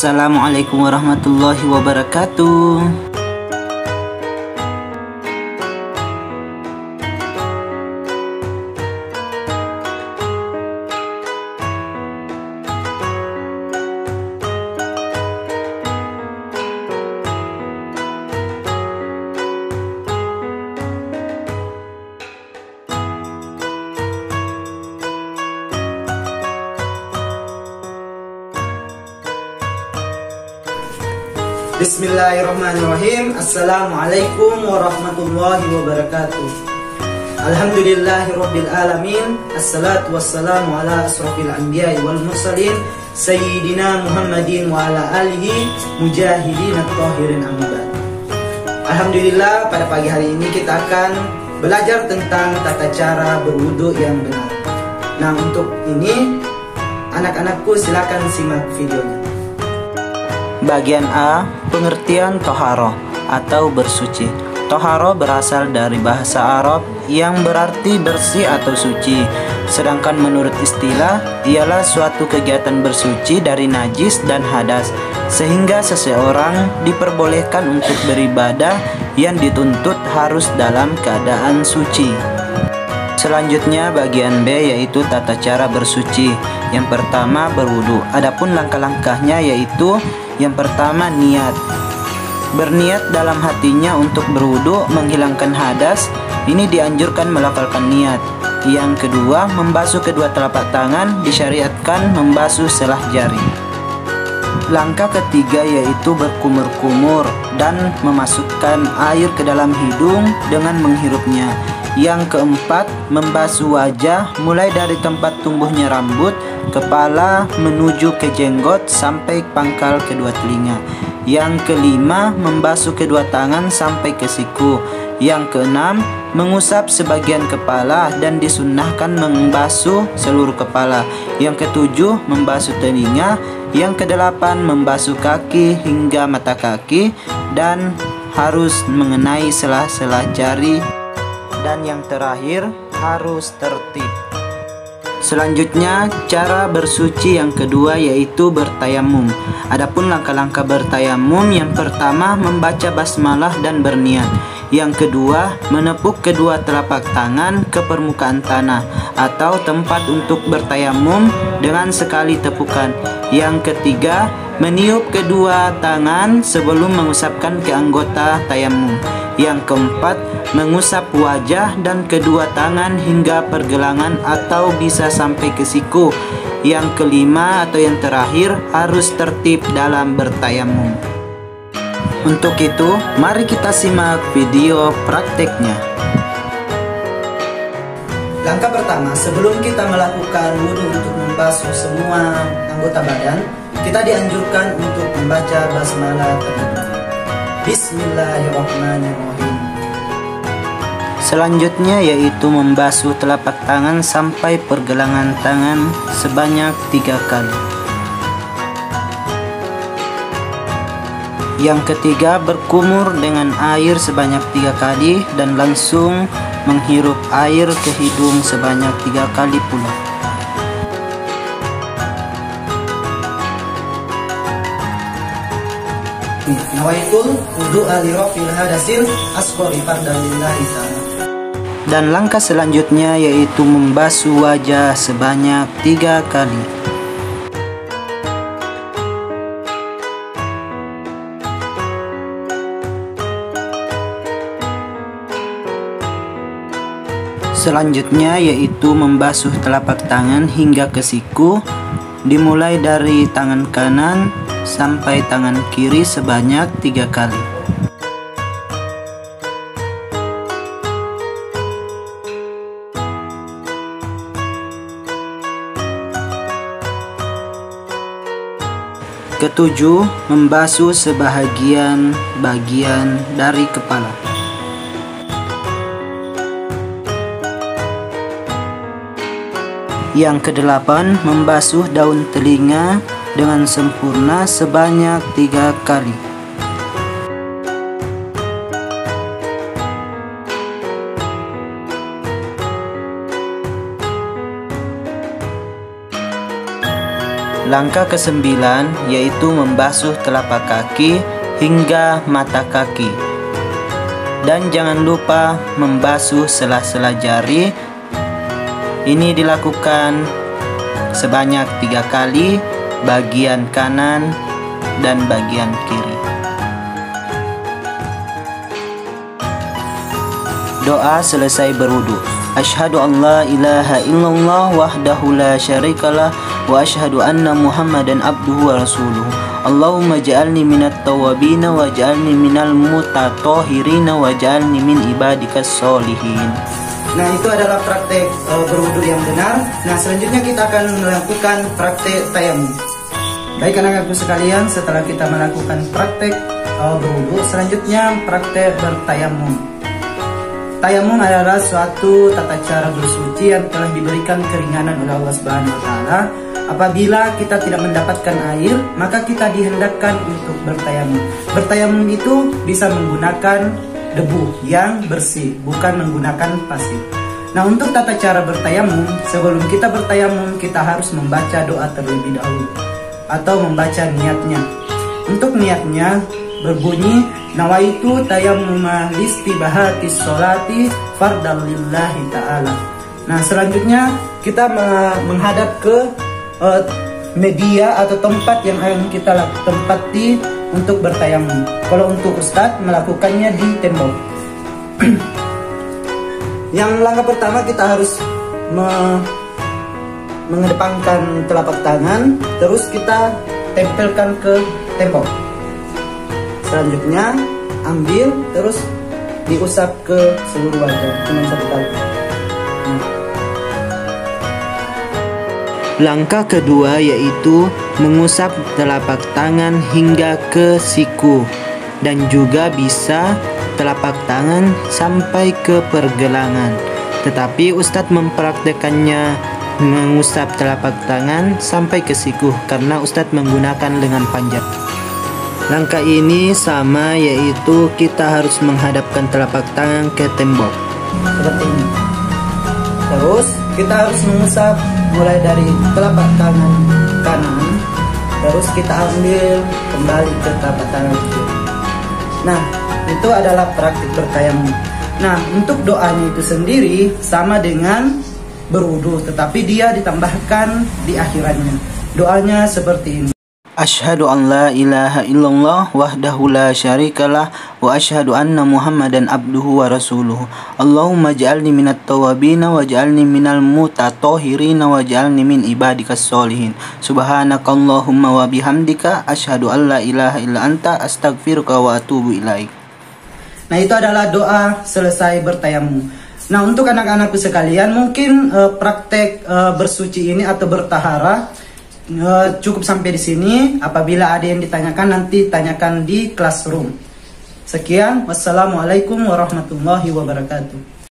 Assalamualaikum warahmatullahi wabarakatuh. Bismillahirrahmanirrahim. Assalamualaikum warahmatullahi wabarakatuh. Alhamdulillahirabbil alamin. Assalatu wassalamu ala asrofil anbiya'i wal mursalin sayyidina Muhammadin wa ala alihi mujahidin at-tahirin amma ba'd. Alhamdulillah, pada pagi hari ini kita akan belajar tentang tata cara berwudu yang benar. Nah, untuk ini anak-anakku silakan simak videonya. Bagian A, pengertian toharo atau bersuci. Toharo berasal dari bahasa Arab yang berarti bersih atau suci. Sedangkan menurut istilah, ialah suatu kegiatan bersuci dari najis dan hadas, sehingga seseorang diperbolehkan untuk beribadah yang dituntut harus dalam keadaan suci. Selanjutnya bagian B, yaitu tata cara bersuci. Yang pertama berwudu. Adapun langkah-langkahnya yaitu yang pertama niat. Berniat dalam hatinya untuk berwudu menghilangkan hadas. Ini dianjurkan melafalkan niat. Yang kedua, membasuh kedua telapak tangan, disyariatkan membasuh selah jari. Langkah ketiga yaitu berkumur-kumur dan memasukkan air ke dalam hidung dengan menghirupnya. Yang keempat, membasuh wajah mulai dari tempat tumbuhnya rambut, kepala menuju ke jenggot sampai pangkal kedua telinga. Yang kelima, membasuh kedua tangan sampai ke siku. Yang keenam, mengusap sebagian kepala dan disunnahkan membasuh seluruh kepala. Yang ketujuh, membasuh telinga. Yang kedelapan, membasuh kaki hingga mata kaki dan harus mengenai sela-sela jari. Dan yang terakhir, harus tertib. Selanjutnya, cara bersuci yang kedua yaitu bertayamum. Adapun langkah-langkah bertayamum, yang pertama membaca basmalah dan berniat. Yang kedua, menepuk kedua telapak tangan ke permukaan tanah atau tempat untuk bertayamum dengan sekali tepukan. Yang ketiga, meniup kedua tangan sebelum mengusapkan ke anggota tayamum. Yang keempat, mengusap wajah dan kedua tangan hingga pergelangan atau bisa sampai ke siku. Yang kelima atau yang terakhir, harus tertib dalam bertayamum. Untuk itu, mari kita simak video prakteknya. Langkah pertama, sebelum kita melakukan wudu untuk membasuh semua anggota badan, kita dianjurkan untuk membaca basmalah terlebih dahulu. Bismillahirrahmanirrahim. Selanjutnya yaitu membasuh telapak tangan sampai pergelangan tangan sebanyak 3 kali. Yang ketiga, berkumur dengan air sebanyak 3 kali dan langsung menghirup air ke hidung sebanyak 3 kali pula. Nawaitul wudu'a li raf'il hadasil asghari fardan lillahi ta'ala. Dan langkah selanjutnya yaitu membasuh wajah sebanyak 3 kali. Selanjutnya yaitu membasuh telapak tangan hingga ke siku, dimulai dari tangan kanan sampai tangan kiri sebanyak 3 kali. Ketujuh, membasuh sebahagian bagian dari kepala. Yang kedelapan, membasuh daun telinga dengan sempurna sebanyak 3 kali. Langkah ke-9 yaitu membasuh telapak kaki hingga mata kaki. Dan jangan lupa membasuh sela-sela jari. Ini dilakukan sebanyak 3 kali, bagian kanan dan bagian kiri. Doa selesai berwudu. Asyhadu an la ilaha illallah wahdahu la syarikalah wa asyhadu anna Muhammadan abduhu wa rasuluhu. Allahumma ja'alni minat tawabina wa ja'alni minal mutatahhirina wa ja'alni min ibadikas solihin. Nah, itu adalah praktek berwudu yang benar. Nah, selanjutnya kita akan melakukan praktek tayamum. Baik anak-anakku sekalian, setelah kita melakukan praktek berwudu, selanjutnya praktek bertayamum. Tayamum adalah suatu tata cara bersuci yang telah diberikan keringanan oleh Allah Subhanahu wa taala. Apabila kita tidak mendapatkan air, maka kita dihendakkan untuk bertayamum. Bertayamum itu bisa menggunakan debu yang bersih, bukan menggunakan pasir. Nah, untuk tata cara bertayamum, sebelum kita bertayamum, kita harus membaca doa terlebih dahulu atau membaca niatnya. Untuk niatnya berbunyi, nawaitu tayammuma listibahatis sholati fardal lillahi ta'ala. Nah, selanjutnya kita menghadap ke media atau tempat yang akan kita tempati untuk bertayamum. Kalau untuk Ustadz melakukannya di tembok. Yang langkah pertama kita harus mengedepankan telapak tangan, terus kita tempelkan ke tembok. Selanjutnya ambil terus diusap ke seluruh wajah dengan 1 kali. Langkah kedua yaitu mengusap telapak tangan hingga ke siku, dan juga bisa telapak tangan sampai ke pergelangan. Tetapi Ustadz mempraktekannya mengusap telapak tangan sampai ke siku karena Ustadz menggunakan lengan panjang. Langkah ini sama, yaitu kita harus menghadapkan telapak tangan ke tembok seperti ini. Terus kita harus mengusap mulai dari telapak tangan kanan, terus kita ambil kembali ke telapak tangan kiri. Nah, itu adalah praktik bertayamum. Nah, untuk doanya itu sendiri sama dengan berwudu, tetapi dia ditambahkan di akhirannya. Doanya seperti ini. Asyhadu an la ilaha illallah wahdahu la syarikalah wa asyhadu anna Muhammadan abduhu wa rasuluhu. Allahumma ja'alni minat tawabina wa ja'alni minal mutatahhirina wa ja'alni min ibadikas solihin. Subhanakallahumma wa bihamdika asyhadu an la ilaha illa anta astaghfiruka wa atubu ilaik. Nah, itu adalah doa selesai bertayamum. Nah, untuk anak-anakku sekalian, mungkin praktek bersuci ini atau bertaharah cukup sampai di sini. Apabila ada yang ditanyakan, nanti tanyakan di classroom. Sekian, wassalamualaikum warahmatullahi wabarakatuh.